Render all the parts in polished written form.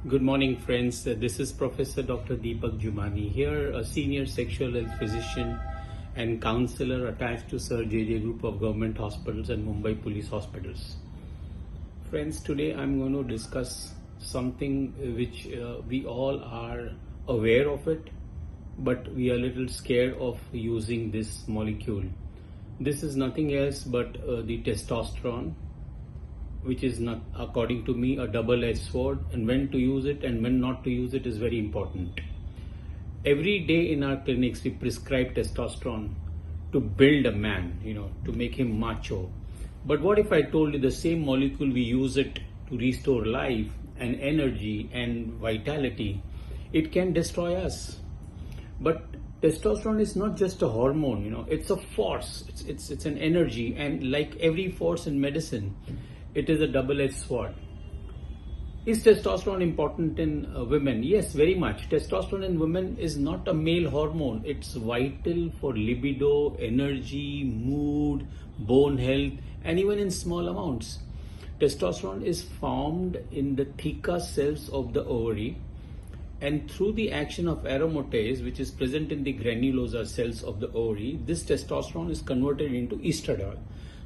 Good morning, friends. This is Professor Dr.Deepak Jumani here, a senior sexual health physician and counselor attached to Sir JJ Group of Government Hospitals and Mumbai Police Hospitals. Friends, today I'm going to discuss something which we all are aware of it, but we are a little scared of using this molecule. This is nothing else but the testosterone, which is, not, according to me, a double-edged sword, and when to use it and when not to use it is very important. Every day in our clinics we prescribe testosterone to build a man, to make him macho. But what if I told you the same molecule we use it to restore life and energy and vitality? It can destroy us. But testosterone is not just a hormone, it's a force, it's an energy, and like every force in medicine, it is a double-edged sword. Is testosterone important in women? Yes, very much. Testosterone in women is not a male hormone. It's vital for libido, energy, mood, bone health, and even in small amounts. Testosterone is formed in the theca cells of the ovary, and through the action of aromatase, which is present in the granulosa cells of the ovary, this testosterone is converted into estradiol.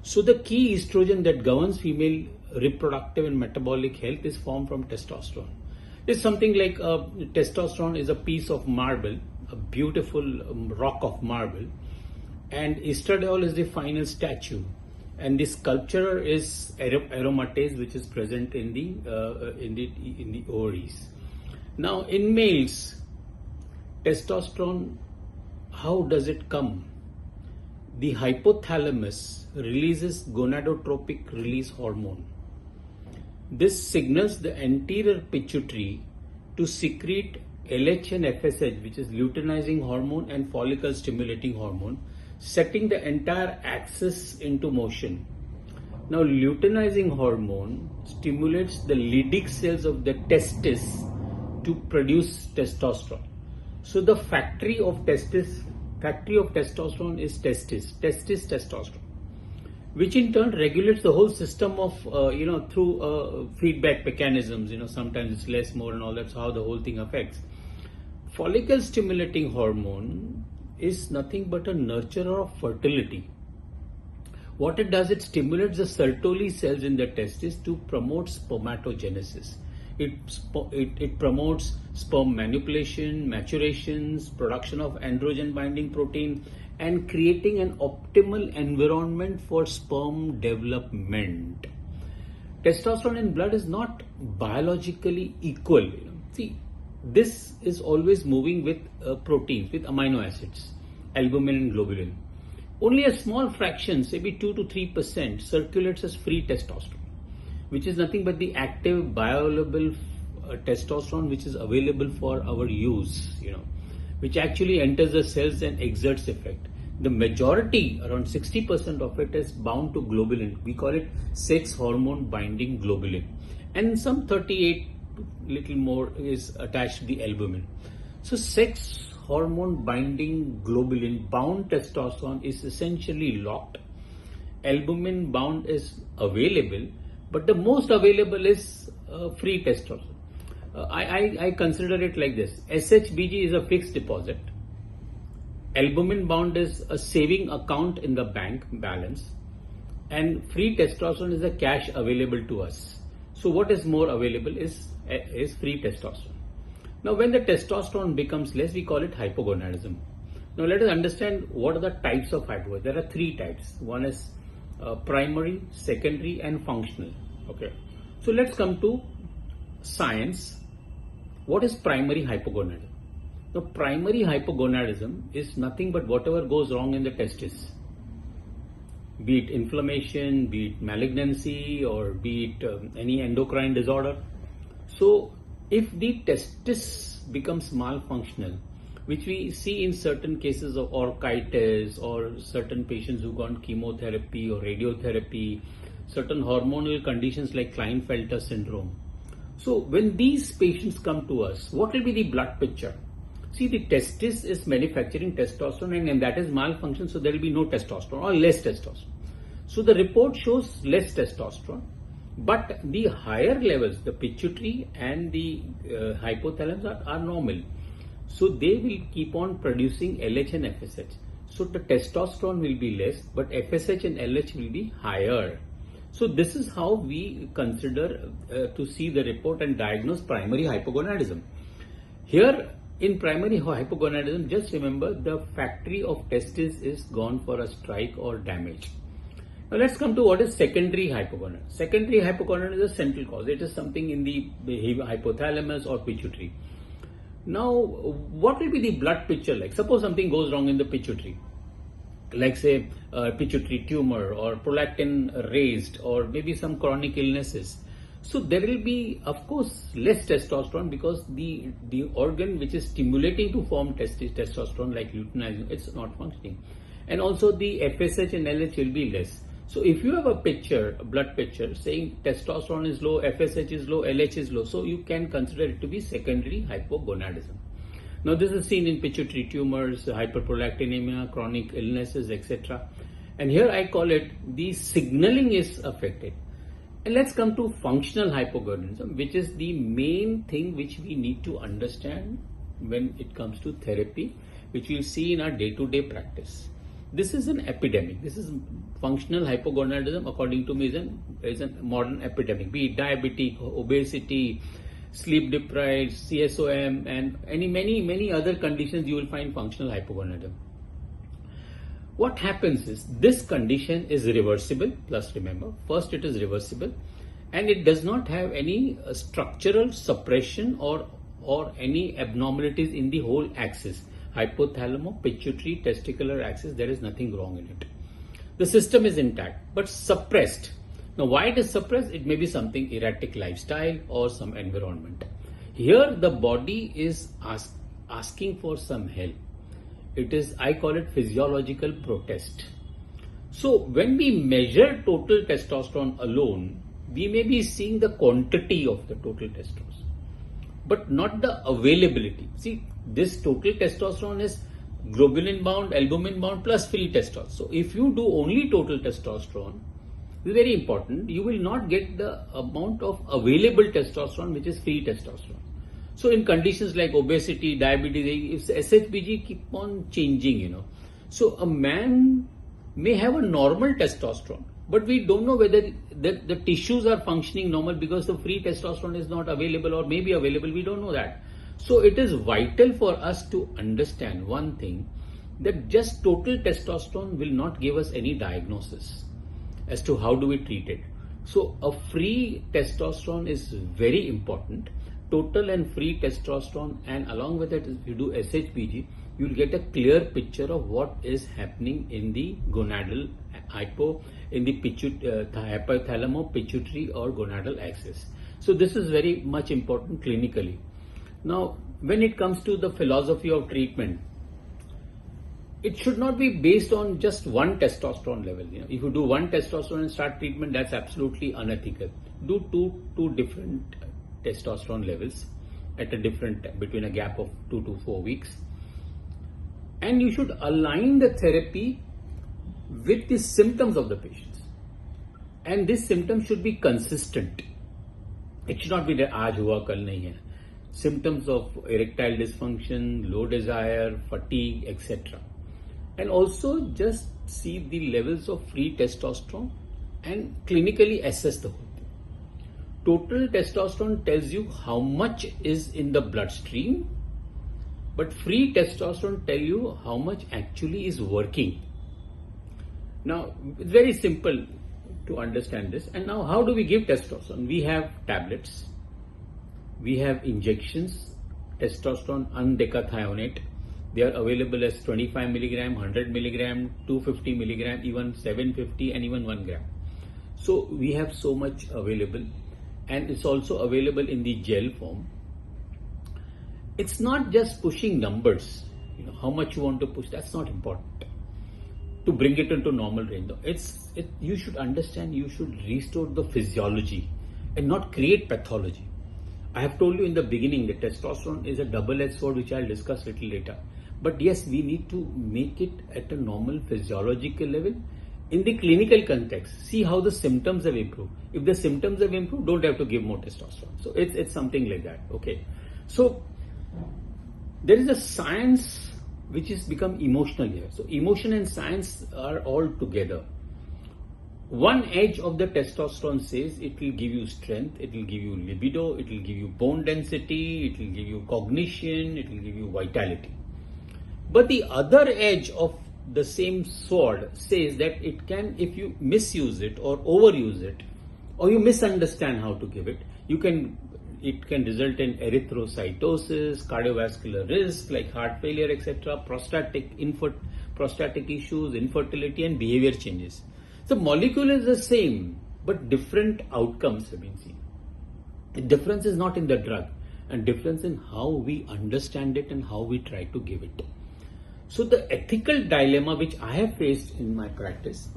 So the key estrogen that governs female reproductive and metabolic health is formed from testosterone. It's something like testosterone is a piece of marble, a beautiful rock of marble, and estradiol is the final statue, and the sculpture is aromatase, which is present in the ovaries. Now, in males, testosterone, how does it come? The hypothalamus releases gonadotropic release hormone. This signals the anterior pituitary to secrete LH and FSH, which is luteinizing hormone and follicle stimulating hormone, setting the entire axis into motion. Now, luteinizing hormone stimulates the Leydig cells of the testis to produce testosterone. So the factory of testosterone is testis testosterone, which in turn regulates the whole system of through feedback mechanisms. Sometimes it's less, more, and all that's how the whole thing affects. Follicle stimulating hormone is nothing but a nurturer of fertility. What it does, it stimulates the Sertoli cells in the testis to promote spermatogenesis. It promotes sperm manipulation, maturations, production of androgen binding protein, and creating an optimal environment for sperm development. Testosterone in blood is not biologically equal. See, this is always moving with proteins, with amino acids, albumin and globulin. Only a small fraction, maybe 2 to 3%, circulates as free testosterone, which is nothing but the active bioavailable testosterone which is available for our use, which actually enters the cells and exerts effect. The majority, around 60% of it, is bound to globulin. We call it sex hormone binding globulin. And some 38, little more, is attached to the albumin. So sex hormone binding globulin bound testosterone is essentially locked. Albumin bound is available, but the most available is free testosterone. I consider it like this. SHBG is a fixed deposit. Albumin bound is a saving account in the bank balance. And free testosterone is the cash available to us. So what is more available is free testosterone. Now when the testosterone becomes less, we call it hypogonadism. Now let us understand what are the types of hypogonadism. There are three types. One is primary, secondary, and functional. Okay, so let's come to science. What is primary hypogonadism? Now, primary hypogonadism is nothing but whatever goes wrong in the testis, be it inflammation, be it malignancy, or be it any endocrine disorder. So if the testis becomes malfunctional, which we see in certain cases of orchitis, or certain patients who got chemotherapy or radiotherapy, certain hormonal conditions like Klinefelter syndrome. So when these patients come to us, what will be the blood picture? See, the testis is manufacturing testosterone, and that is malfunction, so there will be no testosterone or less testosterone. So the report shows less testosterone, But the higher levels, the pituitary and the hypothalamus are normal. So they will keep on producing LH and FSH. So the testosterone will be less, but FSH and LH will be higher. So this is how we consider to see the report and diagnose primary hypogonadism. Here in primary hypogonadism, just remember the factory of testis is gone for a strike or damage. Now let's come to what is secondary hypogonadism. Secondary hypogonadism is a central cause. It is something in the hypothalamus or pituitary. Now, what will be the blood picture like? Suppose something goes wrong in the pituitary, like say pituitary tumor or prolactin raised or maybe some chronic illnesses. So there will be, of course, less testosterone because the organ which is stimulating to form testosterone like luteinizing, it's not functioning. And also the FSH and LH will be less. So if you have a picture, a blood picture saying testosterone is low, FSH is low, LH is low, so you can consider it to be secondary hypogonadism. Now this is seen in pituitary tumors, hyperprolactinemia, chronic illnesses, etc. And here I call it the signaling is affected. And let's come to functional hypogonadism, which is the main thing which we need to understand when it comes to therapy, which we'll see in our day-to-day practice. This is an epidemic. This is functional hypogonadism, according to me, is a modern epidemic. Be it diabetic, obesity, sleep deprived, CSOM, and many other conditions you will find functional hypogonadism. What happens is this condition is reversible. Plus, remember, first it is reversible, and it does not have any structural suppression or any abnormalities in the whole axis. Hypothalamo, pituitary, testicular axis, there is nothing wrong in it. The system is intact, but suppressed. Now, why it is suppressed? It may be something erratic lifestyle or some environment. Here, the body is asking for some help. It is, I call it physiological protest. So, when we measure total testosterone alone, we may be seeing the quantity of the total testosterone, but not the availability. See, this total testosterone is globulin bound, albumin bound plus free testosterone. So if you do only total testosterone, this is very important, you will not get the amount of available testosterone which is free testosterone. So in conditions like obesity, diabetes, SHBG keep on changing, So a man may have a normal testosterone, but we don't know whether the tissues are functioning normal because the free testosterone is not available or may be available. We don't know that. So it is vital for us to understand one thing, that just total testosterone will not give us any diagnosis as to how do we treat it. So a free testosterone is very important. Total and free testosterone, and along with it, if you do SHBG, you will get a clear picture of what is happening in the gonadal in the hypothalamo, pituitary or gonadal axis. So this is very much important clinically. Now, when it comes to the philosophy of treatment, it should not be based on just one testosterone level. If you do one testosterone and start treatment, that's absolutely unethical. Do two different testosterone levels at a different, between a gap of 2 to 4 weeks. And you should align the therapy with the symptoms of the patients. And this symptom should be consistent. It should not be that aaj hua, kal nahi hai. Symptoms of erectile dysfunction, low desire, fatigue, etc. And also just see the levels of free testosterone and clinically assess the whole thing. Total testosterone tells you how much is in the bloodstream, but free testosterone tell you how much actually is working. Now, it's very simple to understand this. And now, how do we give testosterone? We have tablets, we have injections, testosterone undecathyonate. They are available as 25 milligram, 100 milligram, 250 milligram, even 750 and even 1 gram. So we have so much available, and it's also available in the gel form. It's not just pushing numbers, how much you want to push, that's not important to bring it into normal range. You should understand, you should restore the physiology and not create pathology. I have told you in the beginning that testosterone is a double-edged sword, which I'll discuss a little later. But yes, we need to make it at a normal physiological level in the clinical context, see how the symptoms have improved. If the symptoms have improved, don't have to give more testosterone. So it's something like that. Okay. So there is a science which has become emotional here. So emotion and science are all together. One edge of the testosterone says it will give you strength, it will give you libido, it will give you bone density, it will give you cognition, it will give you vitality. But the other edge of the same sword says that it can, if you misuse it or overuse it, or you misunderstand how to give it, it can result in erythrocytosis, cardiovascular risk like heart failure, etc., prostatic issues, infertility, and behavior changes. The molecule is the same, but different outcomes have been seen. The difference is not in the drug, and difference in how we understand it and how we try to give it. So the ethical dilemma which I have faced in my practice,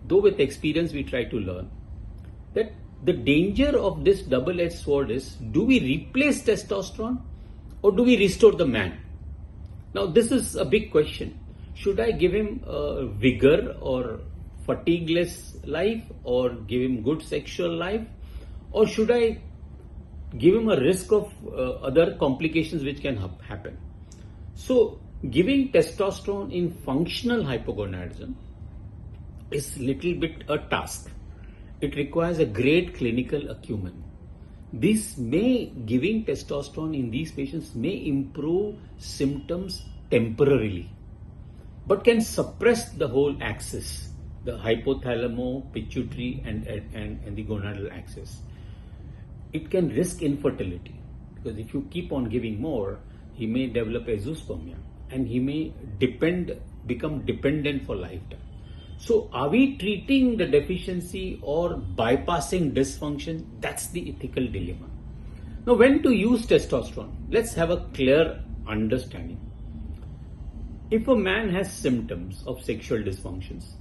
though with experience we try to learn, that the danger of this double-edged sword is, do we replace testosterone or do we restore the man? Now this is a big question. Should I give him vigor or fatigueless life, or give him good sexual life, or should I give him a risk of other complications which can happen? So giving testosterone in functional hypogonadism is little bit a task. It requires a great clinical acumen. Giving testosterone in these patients may improve symptoms temporarily, but can suppress the whole axis, the hypothalamo, pituitary, and the gonadal axis. It can risk infertility, because if you keep on giving more, he may develop azoospermia and he may become dependent for lifetime. So are we treating the deficiency or bypassing dysfunction? That's the ethical dilemma. Now, when to use testosterone? Let's have a clear understanding. If a man has symptoms of sexual dysfunctions,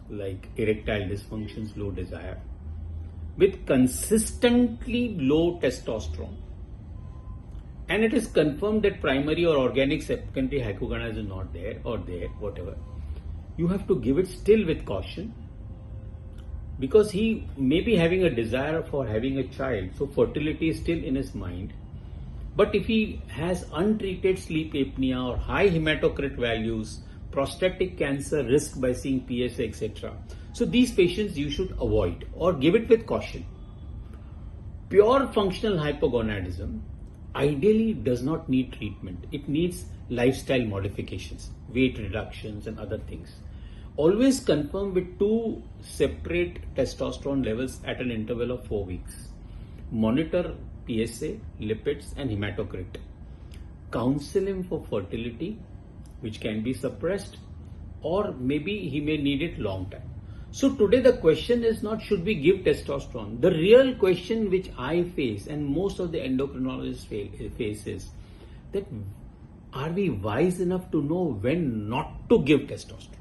like erectile dysfunctions, low desire, with consistently low testosterone, and it is confirmed that primary or organic secondary hypogonadism is not there, or there, whatever, you have to give it still with caution, because he may be having a desire for having a child, so fertility is still in his mind. But if he has untreated sleep apnea or high hematocrit values, prostatic cancer risk by seeing PSA, etc., so these patients you should avoid or give it with caution. Pure functional hypogonadism ideally does not need treatment. It needs lifestyle modifications, weight reductions and other things. Always confirm with 2 separate testosterone levels at an interval of 4 weeks. Monitor PSA, lipids and hematocrit. Counsel him for fertility, which can be suppressed, or maybe he may need it long time. So today the question is not should we give testosterone. The real question which I face and most of the endocrinologists face is that are we wise enough to know when not to give testosterone?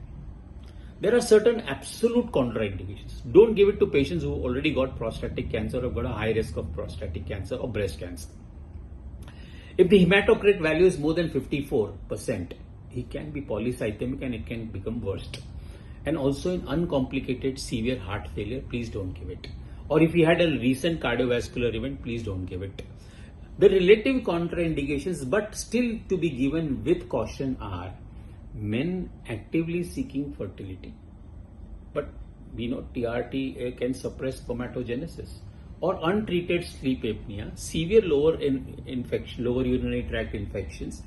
There are certain absolute contraindications. Don't give it to patients who already got prostatic cancer or got a high risk of prostatic cancer or breast cancer. If the hematocrit value is more than 54%, he can be polycythemic and it can become worse. And also in uncomplicated severe heart failure, please don't give it. Or if he had a recent cardiovascular event, please don't give it. The relative contraindications, but still to be given with caution, are men actively seeking fertility. But we know TRT can suppress spermatogenesis, or untreated sleep apnea, severe lower urinary tract infections,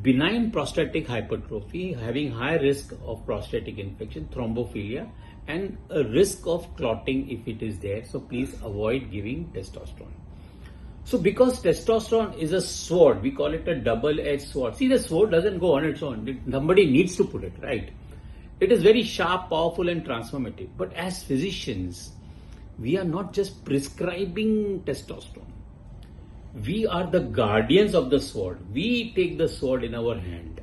benign prostatic hypertrophy, having high risk of prostatic infection, thrombophilia, and a risk of clotting if it is there. So please avoid giving testosterone. So because testosterone is a sword, we call it a double-edged sword. See, the sword doesn't go on its own. Somebody needs to put it, right? It is very sharp, powerful and transformative. But as physicians, we are not just prescribing testosterone. We are the guardians of the sword. We take the sword in our hand.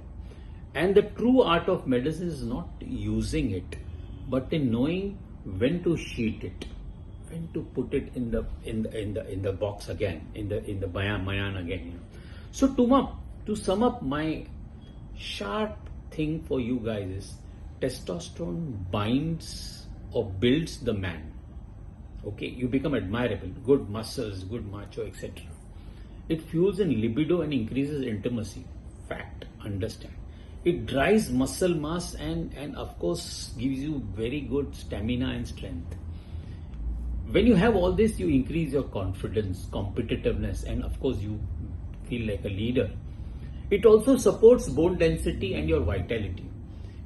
And the true art of medicine is not using it, but in knowing when to sheath it, when to put it in the box again, in the mayan again. So to sum up, my sharp thing for you guys is testosterone binds or builds the man. Okay, you become admirable, good muscles, good macho, etc. It fuels in libido and increases intimacy. Fact, understand. It drives muscle mass and of course gives you very good stamina and strength. When you have all this, you increase your confidence, competitiveness, and of course you feel like a leader. It also supports bone density and your vitality.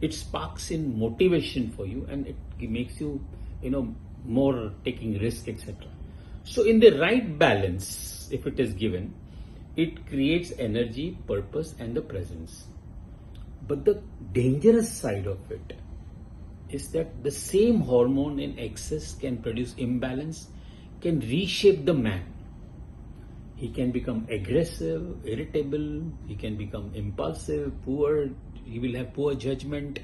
It sparks in motivation for you, and it makes you, more taking risk, etc. So in the right balance, if it is given, it creates energy, purpose, and the presence. But the dangerous side of it is that the same hormone in excess can produce imbalance, can reshape the man. He can become aggressive, irritable, he can become impulsive, poor, he will have poor judgment,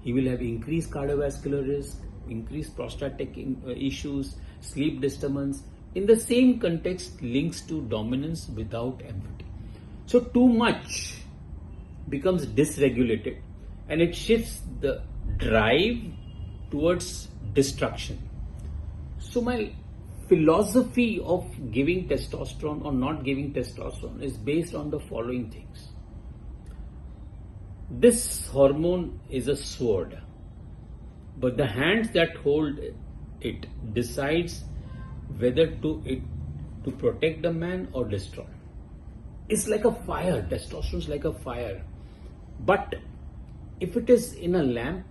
he will have increased cardiovascular risk, increased prostatic issues, sleep disturbance. In the same context, links to dominance without empathy. So too much becomes dysregulated and it shifts the drive towards destruction. So my philosophy of giving testosterone or not giving testosterone is based on the following things. This hormone is a sword, but the hands that hold it decides whether to protect the man or destroy. It's like a fire. Testosterone is like a fire. But if it is in a lamp,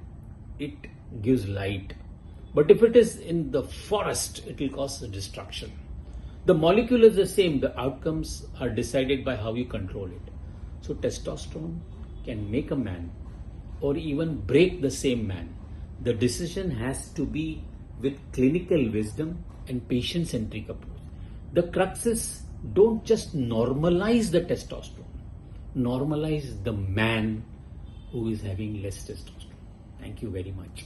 it gives light. But if it is in the forest, it will cause destruction. The molecule is the same. The outcomes are decided by how you control it. So testosterone can make a man or even break the same man. The decision has to be with clinical wisdom and patient-centric approach. The crux is, don't just normalize the testosterone. Normalize the man who is having less testosterone. Thank you very much.